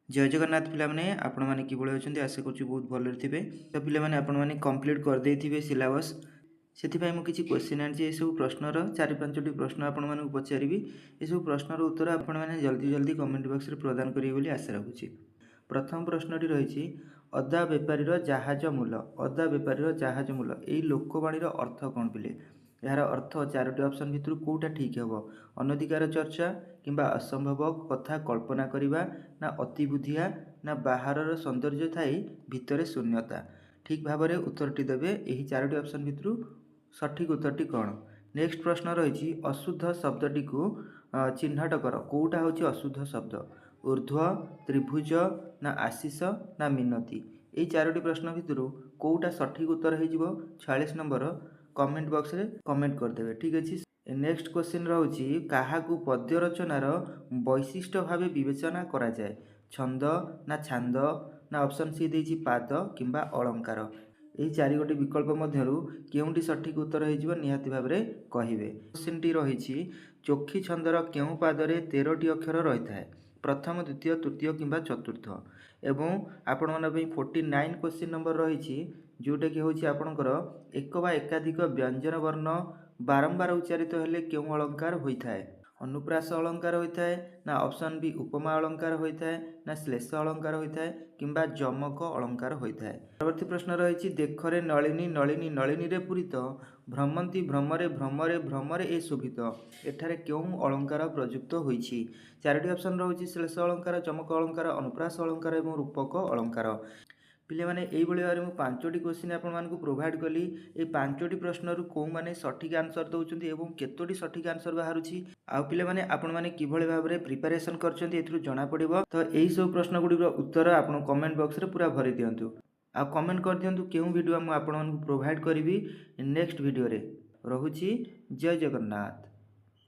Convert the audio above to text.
जय जगन्नाथ पिलामाने आपण माने किभଳି अछंती आशा करछु बहुत भलरे थिबे। तो पिलामाने आपण माने कंप्लीट कर देथिबे सिलेबस सेथिपाई मु किछि क्वेश्चन आनछि ए सब प्रश्नर 4-5टी प्रश्न आपण माने पचारिबी। ए सब प्रश्नर उत्तर आपण माने जल्दी जल्दी कमेंट बॉक्स रे प्रदान करिवे बोली आशा रखुछि। प्रथम प्रश्नटी रहिछि अदा बेपारीर जहाज मूल्य। अदा बेपारीर जहाज मूल्य एई लोकवाणीर अर्थ कोन पिले? यार अर्थ 4टी ऑप्शन भितर कोउटा ठीक हेबो? अनधिकार चर्चा किंबा असंभव कथा कल्पना करिबा ना अतिबुद्धिया ना बाहरर सौंदर्य थाई भितरे शून्यता। ठीक भाव उत्तरटी देवे यही 4टी ऑप्शन भितर सठिक उत्तरटी कौन? नेक्स्ट प्रश्न रही अशुद्ध शब्दटी को चिन्हट कर। कौटा हूँ अशुद्ध शब्द? ऊर्ध्व, त्रिभुज ना आशीष ना मिनती। यही 4टी प्रश्न भितर कौटा सठिक उत्तर हो 46 नंबर कमेंट बॉक्स रे कमेंट करदे। ठीक अच्छे। नेक्स्ट क्वेश्चन रोचे क्या पद्य रचनार वैशिष्ट्य भाव विवेचना करा जाए? छंद ना छांद ना ऑप्शन सी देछि पाद किंबा अलंकार। यही 4 गोटी विकल्प मध्यरु केउंटी सठिक उत्तर हो निहाती भाव में कहिबे। क्वेश्चन टी रही चोखी छंदर केउ पादरे 13टी अक्षर रही है? प्रथम, द्वितीय, तृतीय किंबा चतुर्थ। एवं आपण मन 49 क्वेश्चन नंबर रही जोटा कि हूँ आपणकर एक बा एकाधिक व्यंजन वर्ण बारंबार उच्चारित हेले केउ अलंकार होता है? अनुप्रास अलंकार होता है ना ऑप्शन बी उपमा अलंकार होता है ना श्लेष अलंकार होता है किंबा जमक अलंकार होता है। परवर्ती प्रश्न रही देखरे नलिनी नलिनी नलिनी रे पूरित भ्रमंती भ्रमरे भ्रमरे भ्रमरे ए शोभित एठारे क्यों अलंकार प्रयुक्त होइछि? 4टी ऑप्शन रही श्लेष अलंकार, जमक अलंकार, अनुप्रास अलंकार और रूपक अलंकार। पिले माने एई भली भाबरे मु 5टी क्वेश्चन आपण मानकु प्रोवाइड कली। ए 5टी प्रश्न रु को माने सठिक आंसर दउचंती एवं केतोटी सठिक आंसर बाहरुछि आ पिले माने आपण माने किभली भाबरे प्रिपरेशन करचंती एथरु जणा पड़िबो। तो एई सब प्रश्न गुडी उत्तर आपण कमेंट बॉक्स रे पूरा भरि दियंतु आ कमेंट कर दियंतु केउ वीडियो मु आपण मानकु प्रोवाइड करिवि नेक्स्ट वीडियो रे। रहुछि जय जगन्नाथ।